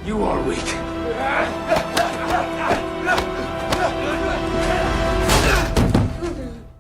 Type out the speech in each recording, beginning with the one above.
You are weak.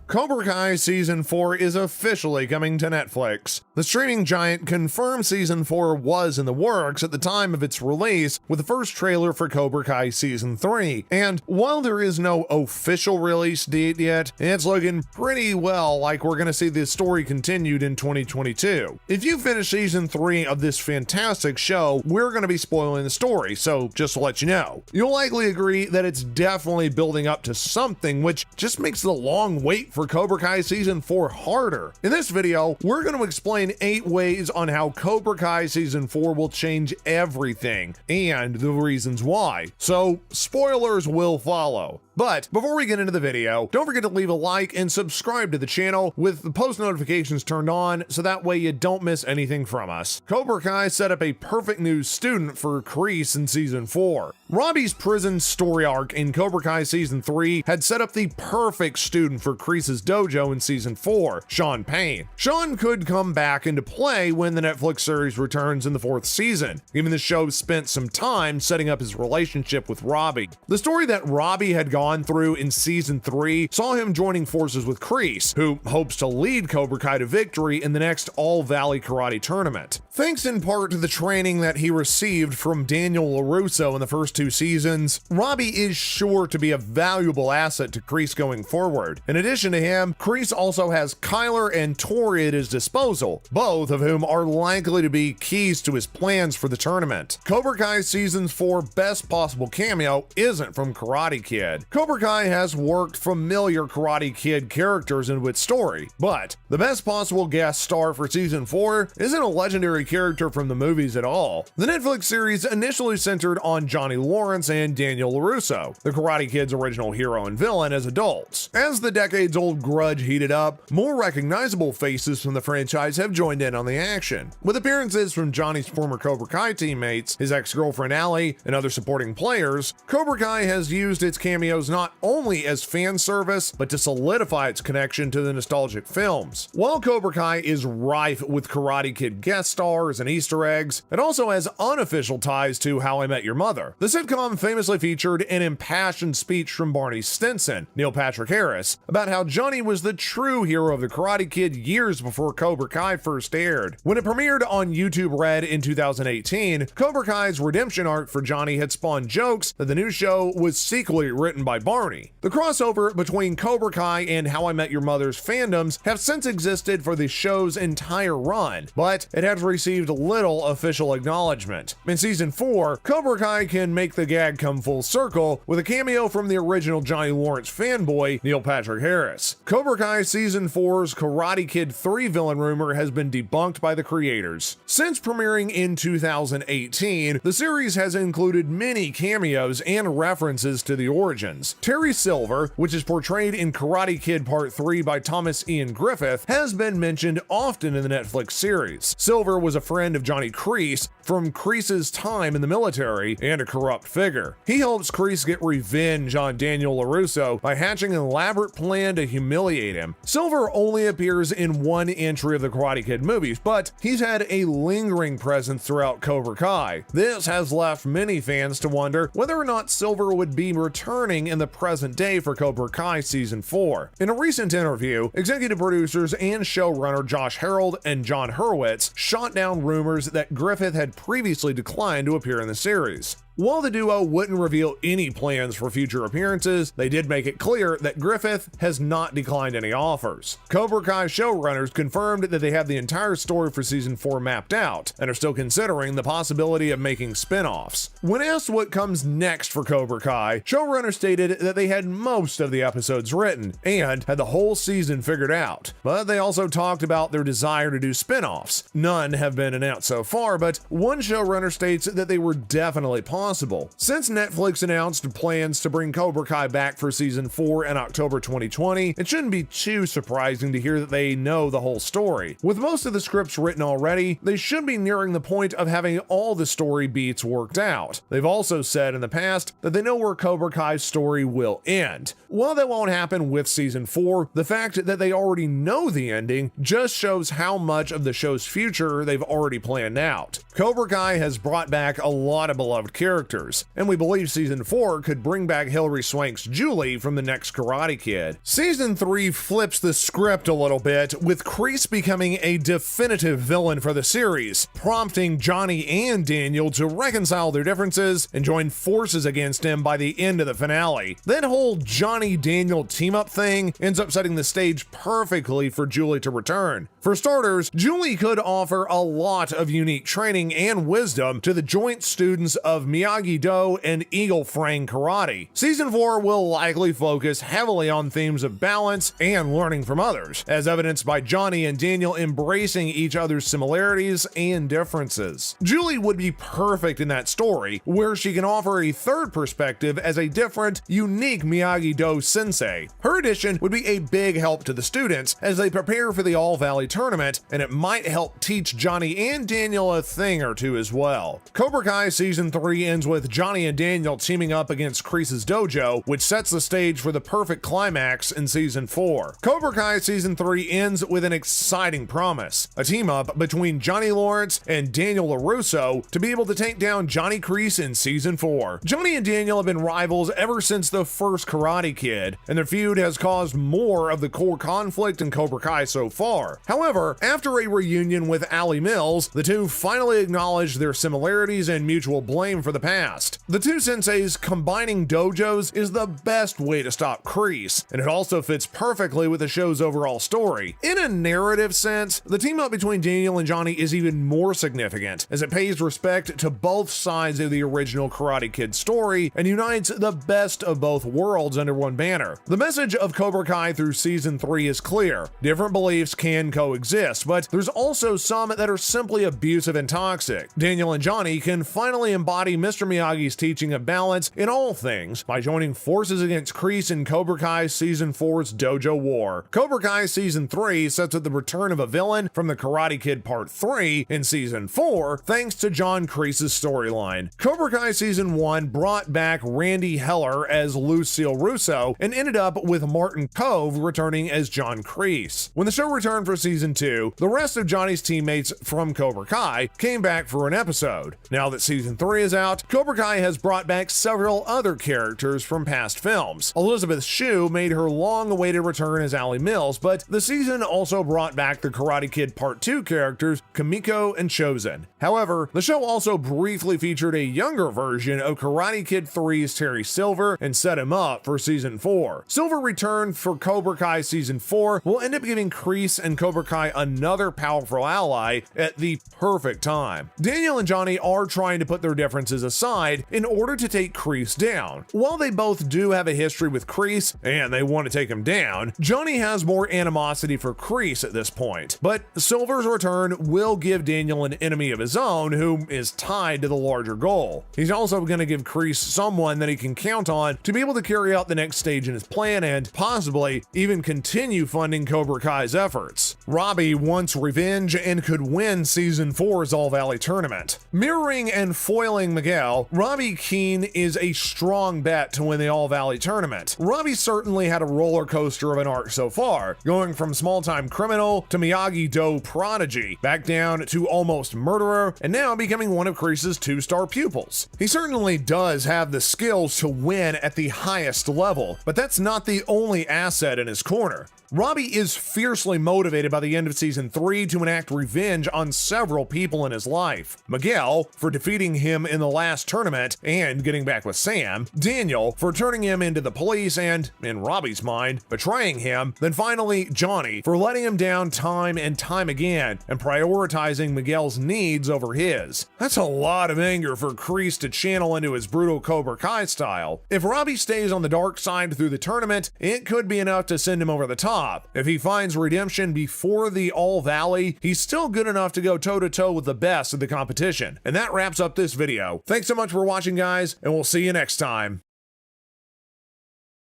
Cobra Kai Season 4 is officially coming to Netflix. The streaming giant confirmed Season 4 was in the works at the time of its release with the first trailer for Cobra Kai Season 3, and while there is no official release date yet, it's looking pretty well like we're gonna see this story continued in 2022. If you finish Season 3 of this fantastic show, we're gonna be spoiling the story, so just to let you know. You'll likely agree that it's definitely building up to something, which just makes the long wait for Cobra Kai Season 4 harder. In this video, we're going to explain 8 ways on how Cobra Kai Season 4 will change everything, and the reasons why. So, spoilers will follow. But before we get into the video, don't forget to leave a like and subscribe to the channel with the post notifications turned on so that way you don't miss anything from us. Cobra Kai set up a perfect new student for Kreese in Season 4. Robbie's prison story arc in Cobra Kai Season 3 had set up the perfect student for Kreese's dojo in Season 4, Sean Payne. Sean could come back into play when the Netflix series returns in the 4th season, given the show spent some time setting up his relationship with Robbie. The story that Robbie had gone through in Season 3 saw him joining forces with Kreese, who hopes to lead Cobra Kai to victory in the next All-Valley Karate Tournament. Thanks in part to the training that he received from Daniel LaRusso in the first 2 seasons, Robbie is sure to be a valuable asset to Kreese going forward. In addition to him, Kreese also has Kyler and Tori at his disposal, both of whom are likely to be keys to his plans for the tournament. Cobra Kai Season 4 best possible cameo isn't from Karate Kid. Cobra Kai has worked familiar Karate Kid characters into its story, but the best possible guest star for Season 4 isn't a legendary character from the movies at all. The Netflix series initially centered on Johnny Lawrence and Daniel LaRusso, the Karate Kid's original hero and villain, as adults. As the decades-old grudge heated up, more recognizable faces from the franchise have joined in on the action. With appearances from Johnny's former Cobra Kai teammates, his ex-girlfriend Allie, and other supporting players, Cobra Kai has used its cameos not only as fan service, but to solidify its connection to the nostalgic films. While Cobra Kai is rife with Karate Kid guest stars and Easter eggs, it also has unofficial ties to How I Met Your Mother. The sitcom famously featured an impassioned speech from Barney Stinson, Neil Patrick Harris, about how Johnny was the true hero of the Karate Kid years before Cobra Kai first aired. When it premiered on YouTube Red in 2018, Cobra Kai's redemption arc for Johnny had spawned jokes that the new show was secretly written by Barney. The crossover between Cobra Kai and How I Met Your Mother's fandoms have since existed for the show's entire run, but it has received little official acknowledgement. In Season 4, Cobra Kai can make the gag come full circle with a cameo from the original Johnny Lawrence fanboy, Neil Patrick Harris. Cobra Kai Season 4's Karate Kid 3 villain rumor has been debunked by the creators. Since premiering in 2018, the series has included many cameos and references to the origins. Terry Silver, which is portrayed in Karate Kid Part 3 by Thomas Ian Griffith, has been mentioned often in the Netflix series. Silver was a friend of Johnny Kreese from Kreese's time in the military and a corrupt figure. He helps Kreese get revenge on Daniel LaRusso by hatching an elaborate plan to humiliate him. Silver only appears in one entry of the Karate Kid movies, but he's had a lingering presence throughout Cobra Kai. This has left many fans to wonder whether or not Silver would be returning in the present day for Cobra Kai Season 4. In a recent interview, executive producers and showrunner Josh Harold and John Hurwitz shot down rumors that Griffith had previously declined to appear in the series. While the duo wouldn't reveal any plans for future appearances, they did make it clear that Griffith has not declined any offers. Cobra Kai showrunners confirmed that they have the entire story for Season 4 mapped out and are still considering the possibility of making spin-offs. When asked what comes next for Cobra Kai, showrunners stated that they had most of the episodes written and had the whole season figured out, but they also talked about their desire to do spin-offs. None have been announced so far, but one showrunner states that they were definitely positive possible. Since Netflix announced plans to bring Cobra Kai back for season 4 in October 2020, it shouldn't be too surprising to hear that they know the whole story. With most of the scripts written already, they should be nearing the point of having all the story beats worked out. They've also said in the past that they know where Cobra Kai's story will end. While that won't happen with season 4, the fact that they already know the ending just shows how much of the show's future they've already planned out. Cobra Kai has brought back a lot of beloved characters, and we believe season 4 could bring back Hilary Swank's Julie from the next Karate Kid. Season 3 flips the script a little bit, with Kreese becoming a definitive villain for the series, prompting Johnny and Daniel to reconcile their differences and join forces against him by the end of the finale. That whole Johnny-Daniel team-up thing ends up setting the stage perfectly for Julie to return. For starters, Julie could offer a lot of unique training and wisdom to the joint students of Miyagi-Do and Eagle Fang Karate. Season 4 will likely focus heavily on themes of balance and learning from others, as evidenced by Johnny and Daniel embracing each other's similarities and differences. Julie would be perfect in that story, where she can offer a third perspective as a different, unique Miyagi-Do sensei. Her addition would be a big help to the students as they prepare for the All-Valley tournament, and it might help teach Johnny and Daniel a thing or two as well. Cobra Kai Season 3 ends with Johnny and Daniel teaming up against Kreese's dojo, which sets the stage for the perfect climax in Season 4. Cobra Kai Season 3 ends with an exciting promise, a team-up between Johnny Lawrence and Daniel LaRusso to be able to take down Johnny Kreese in Season 4. Johnny and Daniel have been rivals ever since the first Karate Kid, and their feud has caused more of the core conflict in Cobra Kai so far. However, after a reunion with Ali Mills, the two finally acknowledged their similarities and mutual blame for the past. The two senseis combining dojos is the best way to stop Kreese, and it also fits perfectly with the show's overall story. In a narrative sense, the team-up between Daniel and Johnny is even more significant, as it pays respect to both sides of the original Karate Kid story and unites the best of both worlds under one banner. The message of Cobra Kai through Season 3 is clear. Different beliefs can coexist, but there's also some that are simply abusive and toxic. Daniel and Johnny can finally embody Mr. Miyagi's teaching of balance in all things by joining forces against Kreese in Cobra Kai Season 4's Dojo War. Cobra Kai Season 3 sets up the return of a villain from the Karate Kid Part 3 in Season 4 thanks to John Kreese's storyline. Cobra Kai Season 1 brought back Randy Heller as Lucille Russo and ended up with Martin Kove returning as John Kreese. When the show returned for Season 2, the rest of Johnny's teammates from Cobra Kai came back for an episode. Now that Season 3 is out, Cobra Kai has brought back several other characters from past films. Elizabeth Shue made her long-awaited return as Ali Mills, but the season also brought back the Karate Kid Part 2 characters Kamiko and Chosen. However, the show also briefly featured a younger version of Karate Kid 3's Terry Silver and set him up for Season 4. Silver returned for Cobra Kai Season 4 will end up giving Kreese and Cobra Kai another powerful ally at the perfect time. Daniel and Johnny are trying to put their differences aside in order to take Kreese down. While they both do have a history with Kreese and they want to take him down, Johnny has more animosity for Kreese at this point. But Silver's return will give Daniel an enemy of his own who is tied to the larger goal. He's also going to give Kreese someone that he can count on to be able to carry out the next stage in his plan and possibly even continue funding Cobra Kai's efforts. Robbie wants revenge and could win Season 4's All-Valley tournament. Mirroring and foiling Miguel, Robbie Keane is a strong bet to win the All-Valley tournament. Robbie certainly had a roller coaster of an arc so far, going from small-time criminal to Miyagi-Do prodigy, back down to almost murderer, and now becoming one of Kreese's 2-star pupils. He certainly does have the skills to win at the highest level, but that's not the only asset in his corner. Robbie is fiercely motivated by the end of Season 3 to enact revenge on several people in his life. Miguel, for defeating him in the last tournament and getting back with Sam, Daniel, for turning him into the police and, in Robbie's mind, betraying him, then finally Johnny, for letting him down time and time again and prioritizing Miguel's needs over his. That's a lot of anger for Kreese to channel into his brutal Cobra Kai style. If Robbie stays on the dark side through the tournament, it could be enough to send him over the top. If he finds redemption before for the All Valley, he's still good enough to go toe-to-toe with the best of the competition. And that wraps up this video. Thanks so much for watching, guys, and we'll see you next time.